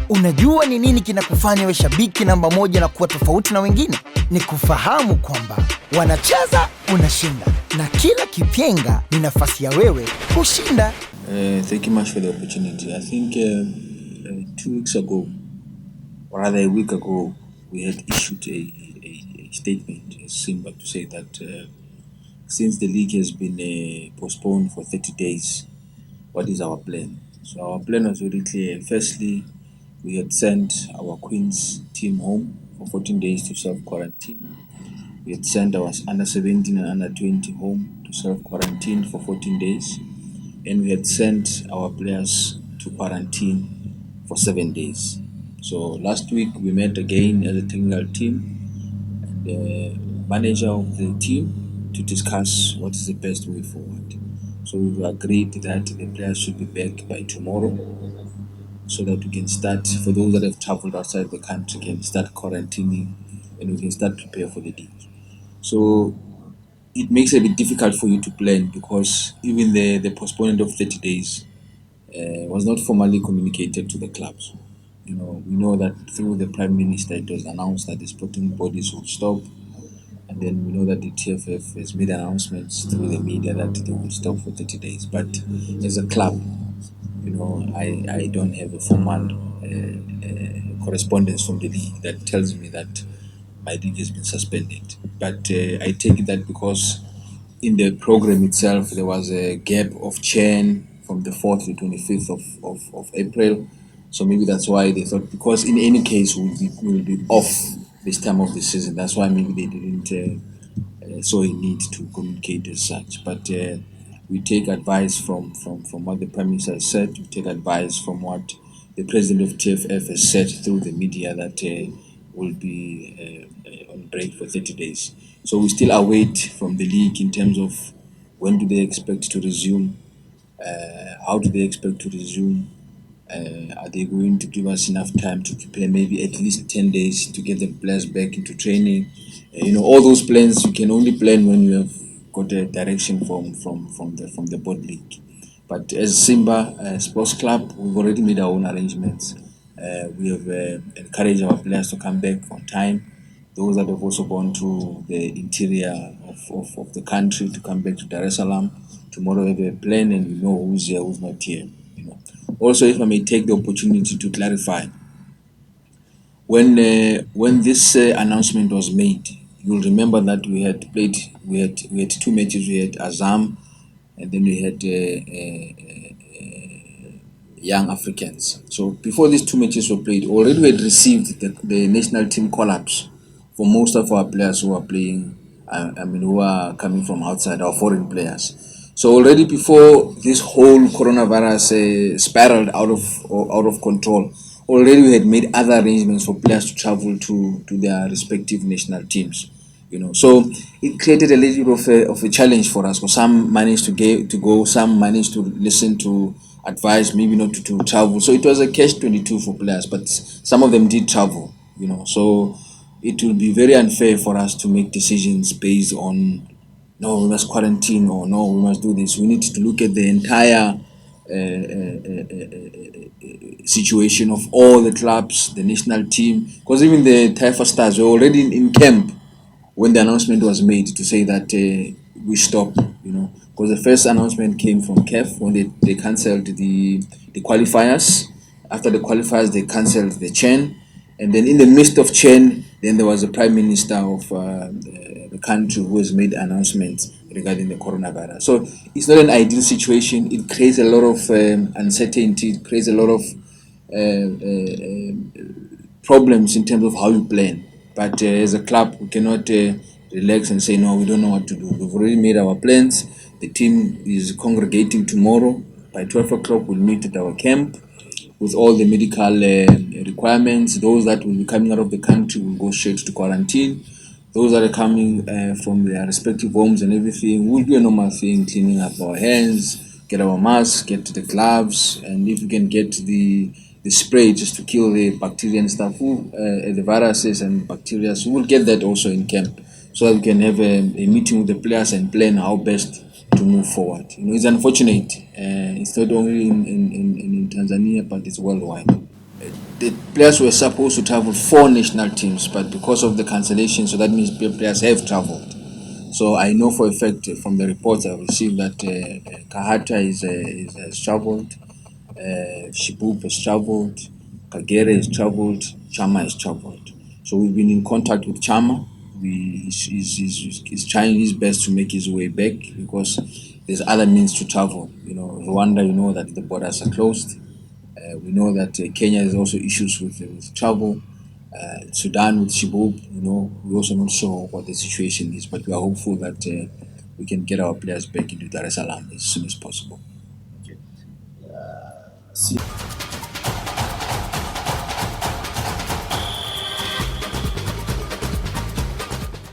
Unajua ni nini kinakufanya we shabiki namba moja na kuwa tofauti na wengine? Ni kufahamu kwamba wanacheza unashinda, na kila kipyenga ni nafasi ya wewe kushinda. Thank you much for the opportunity. I think 2 weeks ago, or rather a week ago, we had issued a statement as Simba to say that since the league has been postponed for 30 days, what is our plan? So our plan was very clear. Firstly, we had sent our Queens team home for 14 days to self-quarantine. We had sent our under-17 and under-20 home to self-quarantine for 14 days. And we had sent our players to quarantine for 7 days. So last week we met again as a technical team and the manager of the team to discuss what is the best way forward. So we agreed that the players should be back by tomorrow, so that we can start, for those that have traveled outside the country, can start quarantining and we can start prepare for the league. So it makes it a bit difficult for you to plan, because even the postponement of 30 days was not formally communicated to the clubs. We know that through the Prime Minister it was announced that the sporting bodies will stop, and then we know that the TFF has made announcements through the media that they will stop for 30 days. But as a club, I don't have a formal correspondence from the league that tells me that my league has been suspended. But I take it that because in the program itself there was a gap of chain from the 4th to 25th of April. So maybe that's why they thought, because in any case we'll be off this time of the season, that's why maybe they didn't saw a need to communicate as such. But we take advice from what the Prime Minister has said. We take advice from what the President of TFF has said through the media, that will be on break for 30 days. So we still await from the league in terms of when do they expect to resume, how do they expect to resume, are they going to give us enough time to prepare, maybe at least 10 days to get the players back into training. All those plans you can only plan when you have got a direction from the board league. But as Simba Sports Club, we've already made our own arrangements. We have encouraged our players to come back on time. Those that have also gone to the interior of the country to come back to Dar es Salaam. Tomorrow we have a plan, and we know who's here, who's not here. Also, if I may take the opportunity to clarify, when this announcement was made, you'll remember that we had 2 matches. We had Azam, and then we had Young Africans. So before these 2 matches were played, already we had received the national team call-ups for most of our players who are playing, who are coming from outside, our foreign players. So already before this whole coronavirus spiraled out of control, already we had made other arrangements for players to travel to their respective national teams. So it created a little bit of a challenge for us, because some managed to go, some managed to listen to advice, maybe not to travel. So it was a catch-22 for players, but some of them did travel. So it will be very unfair for us to make decisions based on, no, we must quarantine, or no, we must do this. We need to look at the entire situation of all the clubs, the national team, because even the Taifa Stars were already in camp when the announcement was made to say that we stop. Because the first announcement came from CAF when they cancelled the qualifiers. After the qualifiers, they cancelled the chain, and then in the midst of chain, then there was the Prime Minister of the country who has made announcements regarding the coronavirus. So it's not an ideal situation. It creates a lot of uncertainty. It creates a lot of problems in terms of how you plan. But as a club, we cannot relax and say, no, we don't know what to do. We've already made our plans. The team is congregating tomorrow. By 12 o'clock, we'll meet at our camp with all the medical requirements. Those that will be coming out of the country will go straight to quarantine. Those that are coming from their respective homes and everything will do a normal thing, cleaning up our hands, get our masks, get the gloves, and if we can get the spray just to kill the bacteria and stuff, the viruses and bacteria, so we'll get that also in camp, so that we can have a meeting with the players and plan how best to move forward. It's unfortunate. It's not only in Tanzania, but it's worldwide. the players were supposed to travel 4 national teams, but because of the cancellation, so that means players have traveled. So I know for a fact from the reports I've received that Kahata has traveled, Shiboub has traveled, Kagere has traveled, Chama has traveled. So we've been in contact with Chama. He's trying his best to make his way back because there's other means to travel. Rwanda, that the borders are closed. We know that Kenya has also issues with travel. Sudan with shiboub, we're also not sure what the situation is, but we are hopeful that we can get our players back into Dar es Salaam as soon as possible. See.